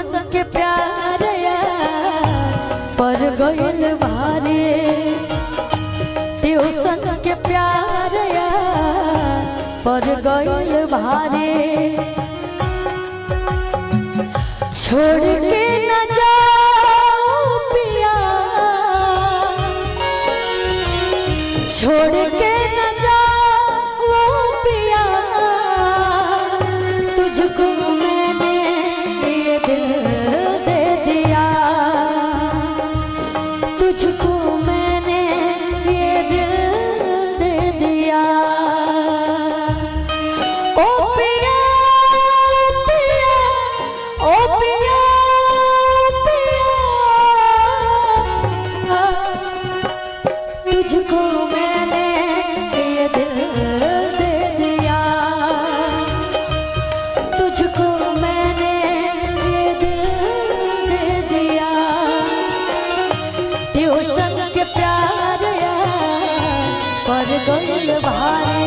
Tuition के प्यार पर गइल भारी, ट्यूशन के प्यार पर गइल भारी। छोड़ के न जाओ पिया, छोड़ के न जाओ पिया, तुझको मैंने ये दिल दे दिया, तुझको मैंने ये दिल दे दिया। ओ पिया पिया, ओ पिया पिया, तुझको मैंने ये दिल दे दिया, तुझको मैंने ये दिल दे दिया। ट्यूशन के प्यार पर गइल भारी,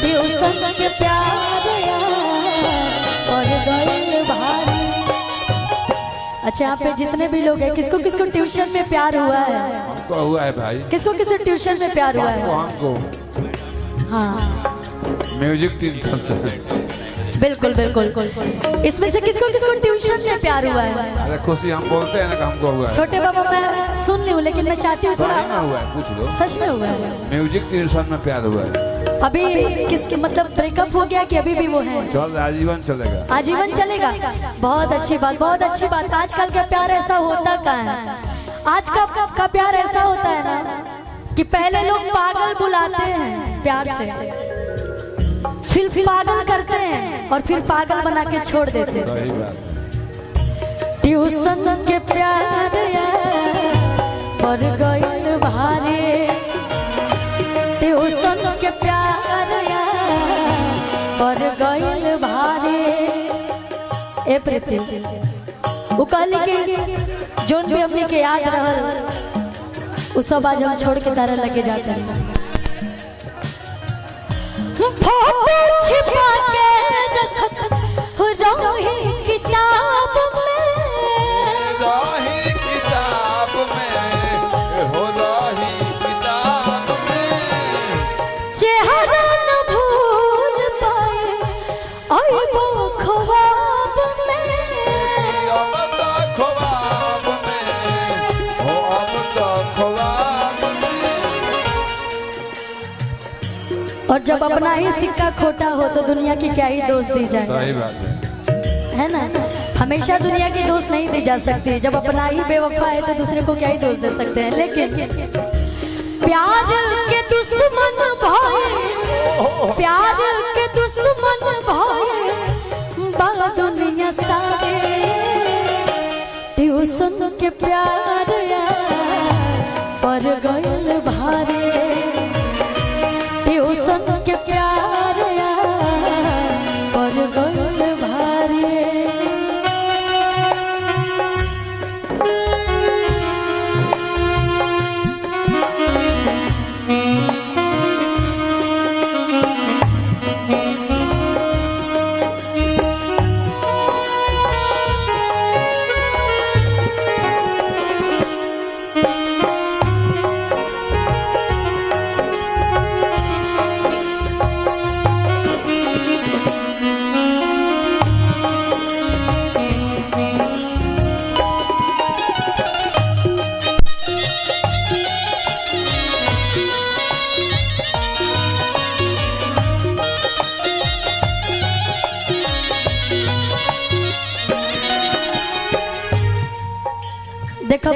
ट्यूशन के प्यार पर गइल भारी। अच्छा, यहाँ पे जितने भी लोग हैं, किसको किसको ट्यूशन में प्यार हुआ है? हमको हुआ है भाई। किसको किसको ट्यूशन में प्यार हुआ है? हमको हाँ म्यूजिक ट्यूशन से। बिल्कुल बिल्कुल। इसमें से किसको किसको ट्यूशन में प्यार हुआ है? अरे खुशी हम बोलते हैं ना कि हमको हुआ है। छोटे बाबा मैं सुन ली हूँ, लेकिन मैं चाहती हूँ थोड़ा। सही में हुआ है, पूछ लो। सच में हुआ है? म्यूजिक ट्यूशन में प्यार हुआ है। अभी किसके मतलब ब्रेकअप हो गया कि अभी भी वो है? चल आजीवन चलेगा। आजीवन चलेगा। बहुत अच्छी बात, बहुत अच्छी बात। आजकल का प्यार ऐसा होता कहाँ है? आज का प्यार ऐसा होता है ना कि पहले लोग पागल बुलाते हैं प्यार से, फिर पागल करते हैं और फिर पागल बना के छोड़ देते हैं। सही बात। ट्यूशन के प्यार पर गइल भारी, ट्यूशन के प्यार पर गइल भारी। ए प्रीति वो कहली कि जोन भी हमने के याद रहल उ सब आज हम छोड़ के तारा लगे जाते हैं। फोटो छिपा के रखत रही किताब में, रही किताब में, हो रही किताब में, चेहरा न भूल पाए आई वो ख्वाब में, अब तो ख्वाब में, हो अब तो ख्वाब में। और जब अपना ही सिक्का खोटा हो तो दुनिया की क्या ही दोष दी जाए? सही बात है ना? हमेशा दुनिया की दोष नहीं दी जा सकती। जब अपना ही बेवफा है तो दूसरे को क्या ही दोष दे सकते हैं। लेकिन प्यार के दुश्मन भाई, प्यार के दुश्मन भाई बा दुनिया सारे, ट्यूशन के प्यार पर गइल भारी, ट्यूशन के प्यार पर गइल भारी। देखो